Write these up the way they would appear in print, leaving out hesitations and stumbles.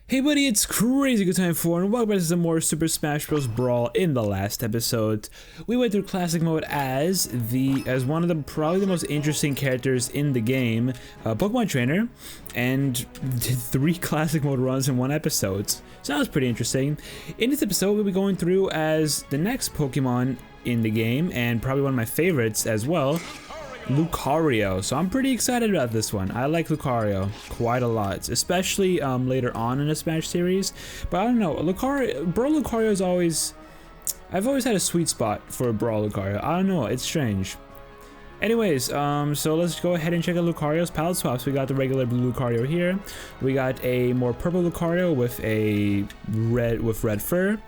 Hey buddy, it's Crazy Good Time 4 and welcome back to some more Super Smash Bros. Brawl. In the last episode, we went through Classic Mode as one of the probably the most interesting characters in the game, Pokemon Trainer, and did 3 Classic Mode runs in one episode. So that was pretty interesting. In this episode, we'll be going through as the next Pokemon in the game, and probably one of my favorites as well, Lucario. So I'm pretty excited about this one. I like Lucario quite a lot, especially later on in the Smash series. But I don't know, Brawl Lucario is always... I've always had a sweet spot for Brawl Lucario. I don't know, it's strange. Anyways, so let's go ahead and check out Lucario's palette swaps. We got the regular blue Lucario here. We got a more purple Lucario with red fur.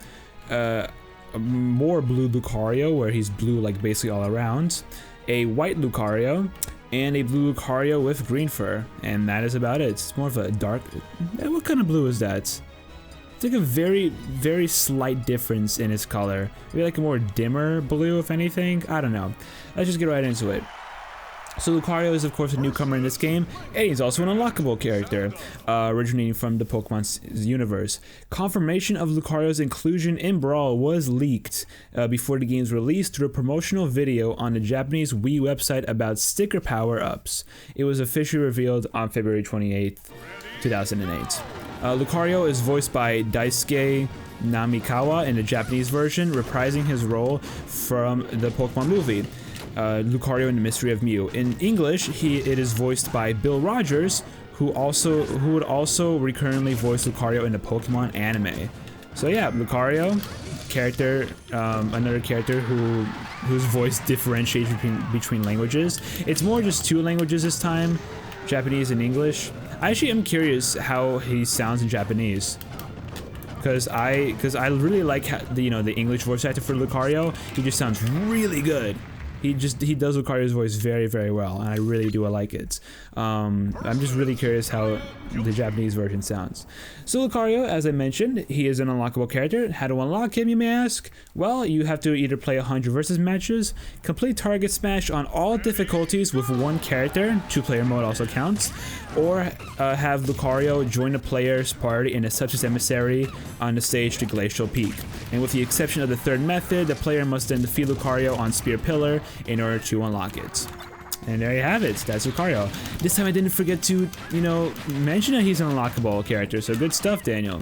More blue Lucario where he's blue like basically all around. A white Lucario, and a blue Lucario with green fur, and that is about it. It's more of a dark... What kind of blue is that? It's like a very, very slight difference in its color. Maybe like a more dimmer blue, if anything. I don't know. Let's just get right into it. So Lucario is of course a newcomer in this game, and he's also an unlockable character, originating from the Pokemon universe. Confirmation of Lucario's inclusion in Brawl was leaked before the game's release through a promotional video on the Japanese Wii website about sticker power-ups. It was officially revealed on February 28th, 2008. Lucario is voiced by Daisuke Namikawa in the Japanese version, reprising his role from the Pokemon movie. Lucario and the Mystery of Mew. In English, it is voiced by Bill Rogers, who would also recurrently voice Lucario in the Pokemon anime. So yeah, Lucario, character, another character whose voice differentiates between languages. It's more just 2 languages this time, Japanese and English. I actually am curious how he sounds in Japanese. Because I really like how, the English voice actor for Lucario. He just sounds really good. He does Lucario's voice very, very well, and I really do like it. I'm just really curious how the Japanese version sounds. So Lucario, as I mentioned, he is an unlockable character. How to unlock him, you may ask? Well, you have to either play 100 versus matches, complete target smash on all difficulties with 1 character, 2-player mode also counts, or have Lucario join a player's party in a Subspace Emissary on the stage to Glacial Peak. And with the exception of the 3rd method, the player must then defeat Lucario on Spear Pillar in order to unlock it. And there you have it, that's Lucario. This time I didn't forget to, mention that he's an unlockable character, so good stuff, Daniel.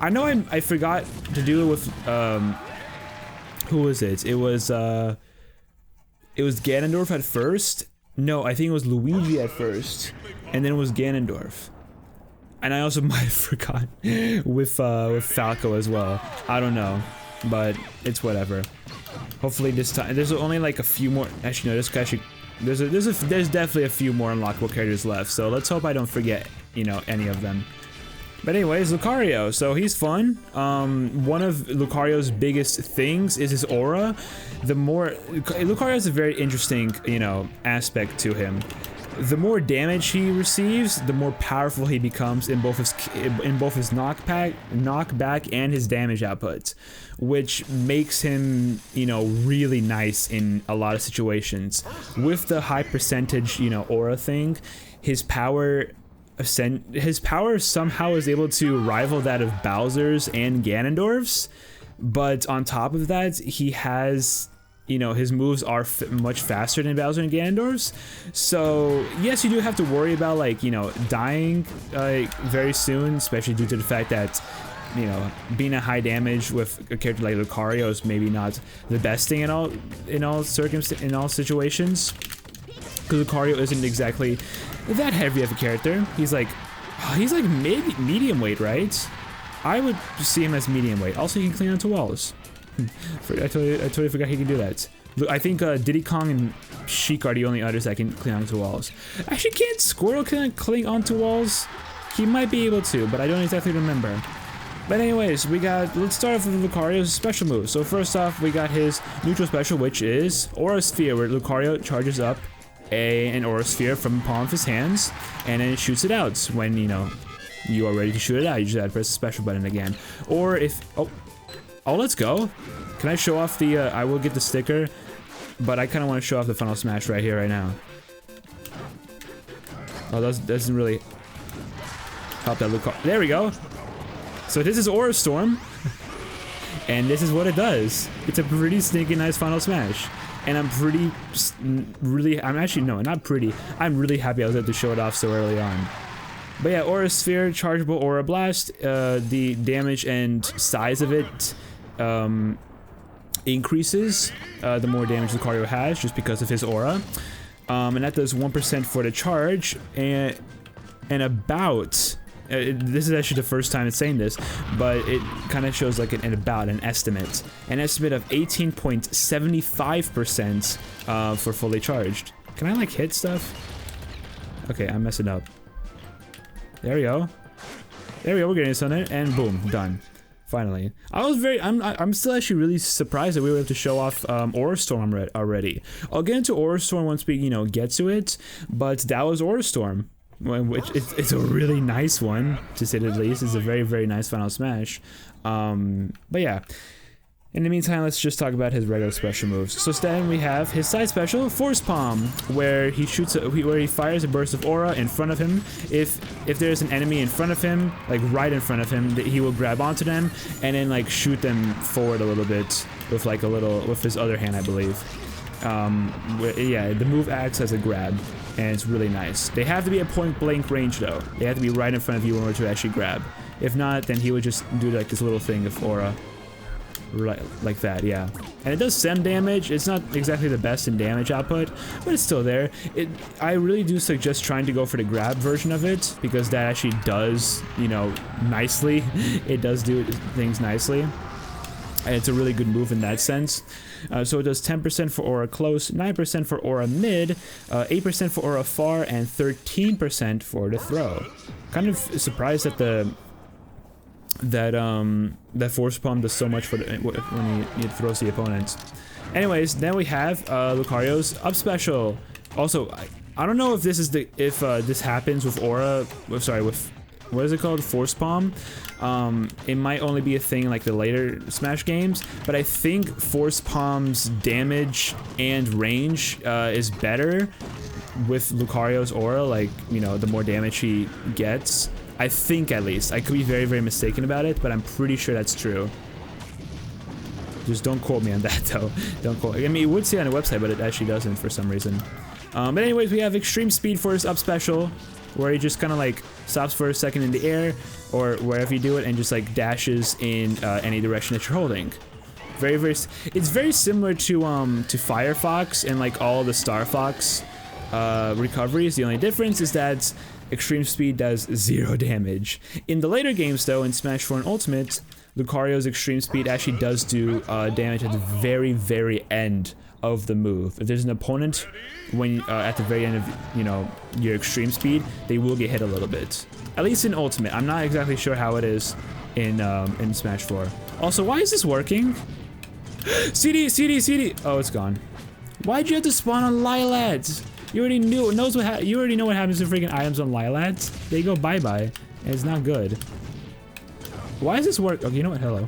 I know I forgot to do it with, who was it? It was Ganondorf at first. No, I think it was Luigi at first, and then it was Ganondorf. And I also might have forgotten with Falco as well. I don't know, but it's whatever. Hopefully this time there's only like a few more. Actually, no, there's definitely a few more unlockable characters left. So let's hope I don't forget, any of them. But anyways, Lucario. So he's fun. One of Lucario's biggest things is his aura. Lucario has a very interesting, aspect to him. The more damage he receives, the more powerful he becomes in both his knockback and his damage output, which makes him, really nice in a lot of situations. With the high percentage, aura thing, his power somehow is able to rival that of Bowser's and Ganondorf's, but on top of that, he has... his moves are much faster than Bowser and Ganondorf's. So, yes, you do have to worry about, dying, very soon, especially due to the fact that, being a high damage with a character like Lucario is maybe not the best thing in all situations. Because Lucario isn't exactly that heavy of a character. He's like medium weight, right? I would see him as medium weight. Also, he can cling onto walls. I totally forgot he can do that. I think Diddy Kong and Sheik are the only others that can cling onto walls. Actually, can't Squirtle cling onto walls? He might be able to, but I don't exactly remember. But anyways, let's start off with Lucario's special moves. So first off, we got his neutral special, which is Aura Sphere, where Lucario charges up an Aura Sphere from the palm of his hands, and then shoots it out. When, you are ready to shoot it out, you just have to press the special button again. Or if... Oh, let's go. Can I show off the, I will get the sticker, but I kind of want to show off the Final Smash right here, right now. Oh, that doesn't really help that Lucario. There we go. So this is Aura Storm, and this is what it does. It's a pretty sneaky nice final smash. And I'm I'm really happy I was able to show it off so early on. But yeah, Aura Sphere, Chargeable Aura Blast, the damage and size of it increases the more damage Lucario has, just because of his aura. And that does 1% for the charge, and about... this is actually the first time it's saying this, but it kind of shows like an estimate. An estimate of 18.75% for fully charged. Can I like hit stuff? Okay, I'm messing up. There we go. There we go, we're getting this on it, and boom, done. Finally. I'm still actually really surprised that we were able to show off Aura Storm already. I'll get into Aura Storm once we, get to it, but that was Aura Storm. Which it's a really nice one, to say the least. It's a very, very nice final smash. But yeah. In the meantime, let's just talk about his regular special moves. So then we have his side special, Force Palm, where he fires a burst of aura in front of him. If there's an enemy in front of him, like right in front of him, he will grab onto them and then like shoot them forward a little bit with like with his other hand, I believe. Yeah, the move acts as a grab, and it's really nice. They have to be at point blank range though. They have to be right in front of you in order to actually grab. If not, then he would just do like this little thing of aura. Right, like that, yeah. And it does some damage. It's not exactly the best in damage output, but it's still there. I really do suggest trying to go for the grab version of it, because that actually does, nicely. It does do things nicely. And it's a really good move in that sense. So it does 10% for aura close, 9% for aura mid, 8% for aura far, and 13% for the throw. Kind of surprised that that Force Palm does so much for when he throws the opponent. Anyways, then we have Lucario's up special. Also, I don't know if this is this happens with aura. With what is it called? Force Palm. It might only be a thing like the later Smash games, but I think Force Palm's damage and range is better with Lucario's aura. Like, the more damage he gets. I think, at least. I could be very, very mistaken about it, but I'm pretty sure that's true. Just don't quote me on that, though. Don't quote. I mean, it would say on the website, but it actually doesn't for some reason. But anyways, we have Extreme Speed for his up special, where he just kind of like stops for a second in the air, or wherever you do it, and just like dashes in any direction that you're holding. Very, very. It's very similar to Firefox and like all the Star Fox recoveries. The only difference is that Extreme Speed does 0 damage. In the later games, though, in Smash 4 and Ultimate, Lucario's Extreme Speed actually does do damage at the very, very end of the move. If there's an opponent when at the very end of your Extreme Speed, they will get hit a little bit. At least in Ultimate. I'm not exactly sure how it is in Smash 4. Also, why is this working? CD, CD, CD. Oh, it's gone. Why'd you have to spawn on Lilads? You already knew. You already know what happens to freaking items on Lilads. They go bye-bye, and it's not good. Why does this work? Okay, you know what? Hello.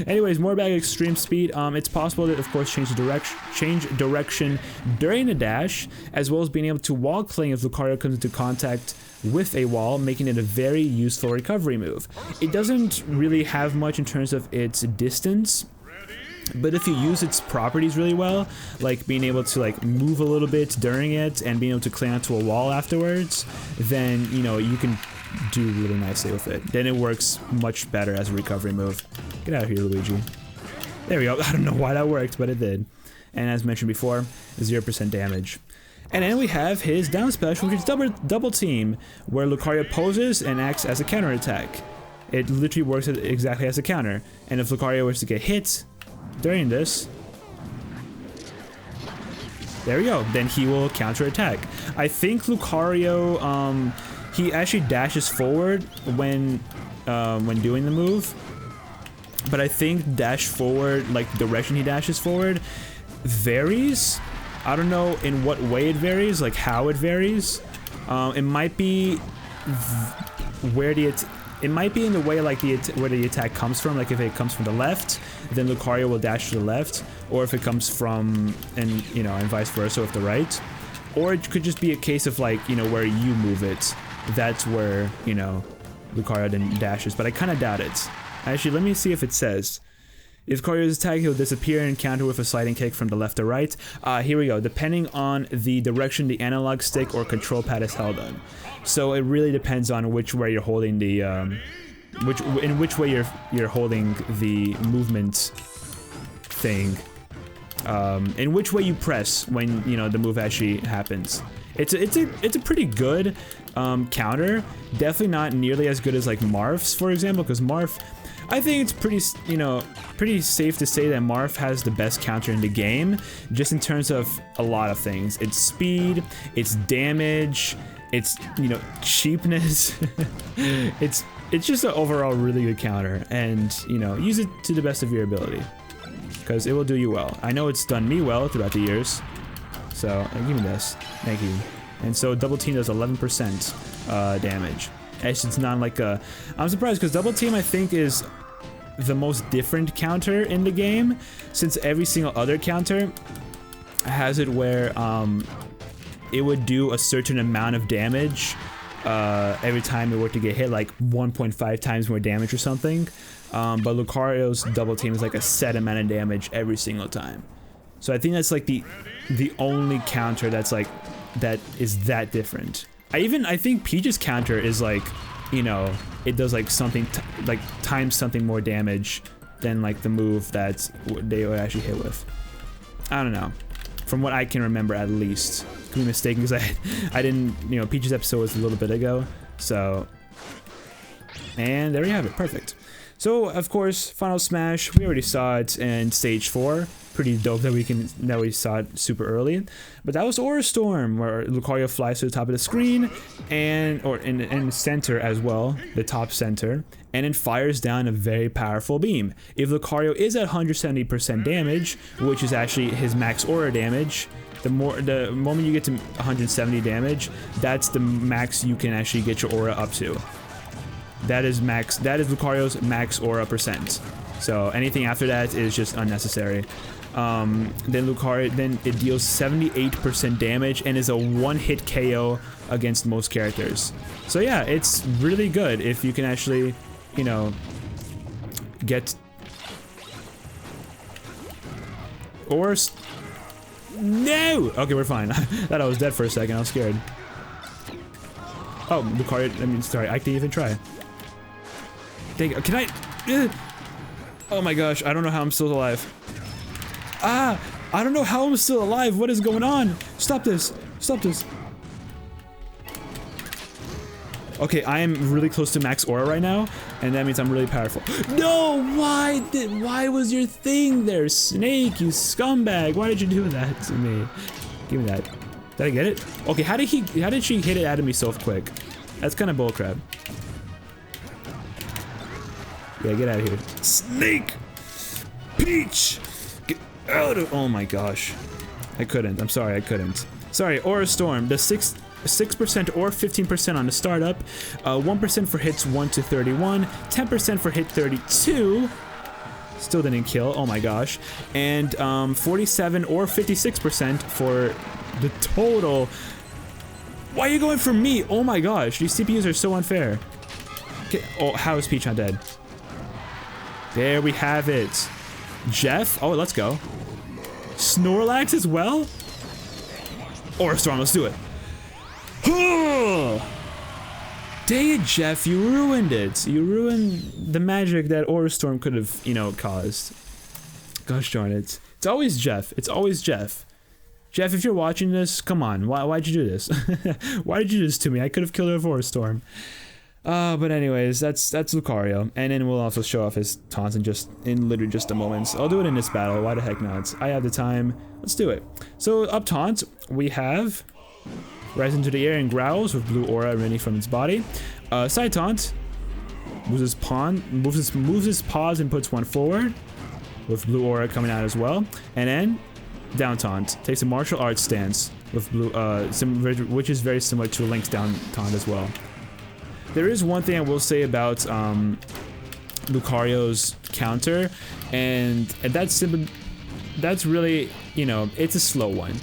Anyways, more about Extreme Speed. It's possible to, of course, change direction during the dash, as well as being able to wall cling if Lucario comes into contact with a wall, making it a very useful recovery move. It doesn't really have much in terms of its distance, but if you use its properties really well, like being able to like move a little bit during it and being able to cling onto a wall afterwards, then you can do really nicely with it. Then it works much better as a recovery move. Get out of here, Luigi. There we go. I don't know why that worked, but it did. And as mentioned before, 0% damage. And then we have his down special, which is double team, where Lucario poses and acts as a counter attack. It literally works exactly as a counter. And if Lucario was to get hit during this, there we go, then he will counter attack. I think Lucario, he actually dashes forward when doing the move, but I think dash forward, like the direction he dashes forward, varies. I don't know in what way it varies, like how it varies. It might be it might be in the way like where the attack comes from. Like if it comes from the left, then Lucario will dash to the left, or if it comes from and vice versa with the right. Or it could just be a case of like where you move it. That's where Lucario then dashes, but I kind of doubt it. Actually, let me see if it says. If Lucario is attacked, he'll disappear and counter with a sliding kick from the left to right. Here we go. Depending on the direction the analog stick or control pad is held on. So it really depends on which way you're holding the, in which way you're holding the movement thing. In which way you press when, you know, the move actually happens. It's a pretty good counter. Definitely not nearly as good as like Marth's, for example, because Marth, I think it's pretty, you know, pretty safe to say that Marth has the best counter in the game, just in terms of a lot of things. Its speed, its damage, its, you know, cheapness. it's just an overall really good counter, and, you know, use it to the best of your ability, because it will do you well. I know it's done me well throughout the years. So, give me this. Thank you. And so, Double Team does 11% damage. It's not like a... I'm surprised, because Double Team, I think, is the most different counter in the game, since every single other counter has it where it would do a certain amount of damage every time it were to get hit, like 1.5 times more damage or something. But Lucario's Double Team is like a set amount of damage every single time. So I think that's like the only counter that's like, that is that different. I think Peach's counter is like, you know, it does like something, like times something more damage than like the move that they would actually hit with. I don't know. From what I can remember, at least. Could be mistaken, because I didn't, you know, Peach's episode was a little bit ago. So, and there you have it. Perfect. So, of course, Final Smash, we already saw it in Stage 4. Pretty dope that we saw it super early. But that was Aura Storm, where Lucario flies to the top of the screen, or in the center as well, the top center, and then fires down a very powerful beam. If Lucario is at 170% damage, which is actually his max aura damage, the moment you get to 170 damage, that's the max you can actually get your aura up to. That is Lucario's max aura percent. So anything after that is just unnecessary. Then it deals 78% damage and is a one-hit KO against most characters. So yeah, it's really good if you can actually, you know, get... Or... No! Okay, we're fine. I thought I was dead for a second. I was scared. Oh, Lucario... sorry, I didn't even try. Dang, can I... Oh my gosh, I don't know how I'm still alive. I don't know how I'm still alive. What is going on? Stop this. Stop this. Okay, I am really close to max aura right now, and that means I'm really powerful. No, why was your thing there, Snake, you scumbag? Why did you do that to me? Give me that. Did I get it? Okay, how did she hit it out of me so quick? That's kind of bullcrap. Yeah, get out of here. Snake! Peach! Get out of— oh my gosh. I couldn't. I'm sorry, I couldn't. Sorry, Aura Storm. The 6% or 15% on the startup. 1% for hits 1 to 31. 10% for hit 32. Still didn't kill. Oh my gosh. And 47 or 56% for the total. Why are you going for me? Oh my gosh. These CPUs are so unfair. Okay. Oh, how is Peach not dead? There we have it. Jeff? Oh, let's go. Snorlax as well? Aura Storm, let's do it. Dang it, Jeff, you ruined it. You ruined the magic that Aura Storm could have, you know, caused. Gosh darn it. It's always Jeff. It's always Jeff. Jeff, if you're watching this, come on. Why'd you do this? Why did you do this to me? I could have killed her with Aura Storm. But anyways, that's Lucario, and then we'll also show off his taunts in literally just a moment. I'll do it in this battle. Why the heck not? I have the time. Let's do it. So up taunt, we have Rise into the air and growls with blue aura emanating from its body. Side taunt moves his paws and puts one forward with blue aura coming out as well. And then down taunt takes a martial arts stance with blue, which is very similar to Link's down taunt as well. There is one thing I will say about Lucario's counter, and that's really, you know, it's a slow one.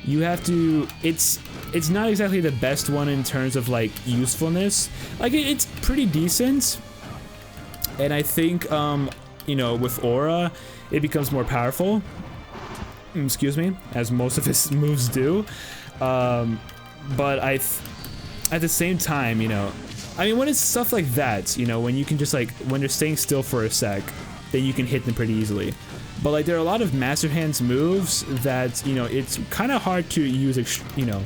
You have to, it's it's not exactly the best one in terms of like usefulness. Like it's pretty decent, and I think you know, with Aura, it becomes more powerful. Excuse me, as most of his moves do. But at the same time, you know, I mean, when it's stuff like that, you know, when you can just like, when they're staying still for a sec, then you can hit them pretty easily. But like, there are a lot of Master Hands moves that, you know, it's kind of hard to use, you know,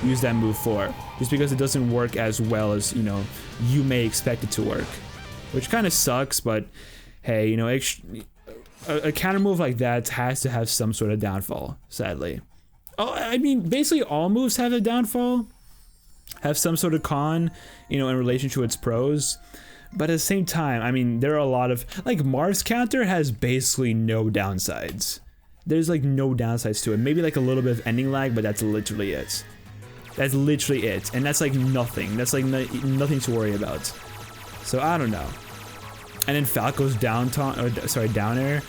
use that move for, just because it doesn't work as well as, you know, you may expect it to work, which kind of sucks. But hey, you know, a counter move like that has to have some sort of downfall, sadly. Oh, I mean, basically all moves have a downfall, have some sort of con, you know, in relation to its pros. But at the same time, I mean, there are a lot of, like, Marth's counter has basically no downsides. There's like no downsides to it. Maybe like a little bit of ending lag, but that's literally it. That's literally it. And that's like nothing. That's like nothing to worry about. So I don't know. And then Falco's down air.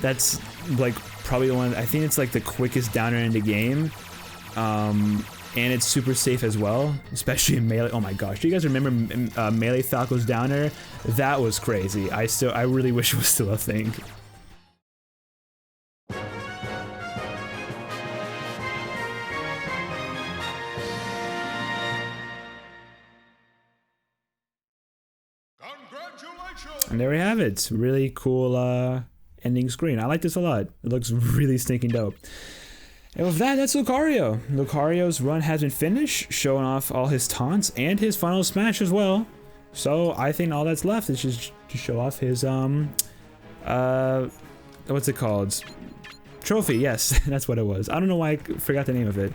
That's like probably the one, I think it's like the quickest down air in the game. And it's super safe as well, especially in melee. Oh my gosh, do you guys remember melee Falco's down air? That was crazy. I really wish it was still a thing. And there we have it. Really cool ending screen. I like this a lot. It looks really stinking dope. And with that, that's Lucario. Lucario's run has been finished, showing off all his taunts and his final smash as well. So I think all that's left is just to show off his what's it called? Trophy. Yes, that's what it was. I don't know why I forgot the name of it.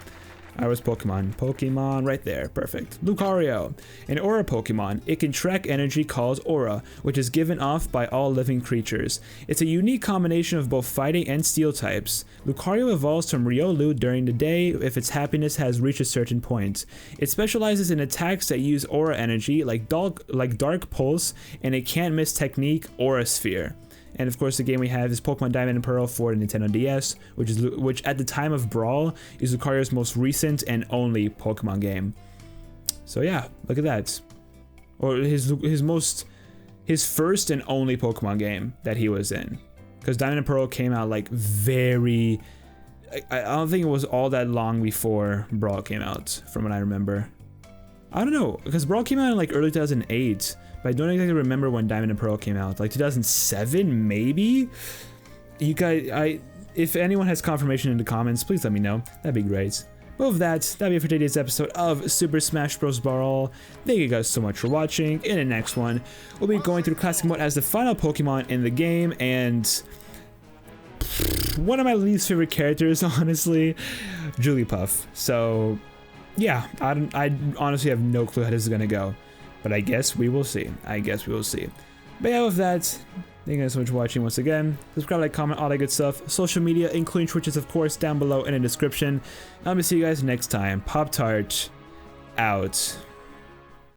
I was Pokemon right there, perfect. Lucario, an Aura Pokemon. It can track energy called Aura, which is given off by all living creatures. It's a unique combination of both fighting and steel types. Lucario evolves from Riolu during the day if its happiness has reached a certain point. It specializes in attacks that use Aura energy, like Dark Pulse, and a can't miss technique, Aura Sphere. And of course, the game we have is Pokemon Diamond and Pearl for the Nintendo DS, which at the time of Brawl is Lucario's most recent and only Pokemon game. So yeah, look at that. Or his first and only Pokemon game that he was in, because Diamond and Pearl came out like very. I don't think it was all that long before Brawl came out, from what I remember. I don't know, because Brawl came out in like early 2008. But I don't exactly remember when Diamond and Pearl came out. Like 2007, maybe? You guys, if anyone has confirmation in the comments, please let me know. That'd be great. But with that, that'd be it for today's episode of Super Smash Bros. Brawl. Thank you guys so much for watching. In the next one, we'll be going through Classic Mode as the final Pokemon in the game, and one of my least favorite characters, honestly, Jigglypuff. So, yeah, I honestly have no clue how this is gonna go. But I guess we will see. But yeah, with that, thank you guys so much for watching once again. Subscribe, like, comment, all that good stuff. Social media, including Twitches, of course, down below in the description. I'm gonna see you guys next time. Pop-Tart, out.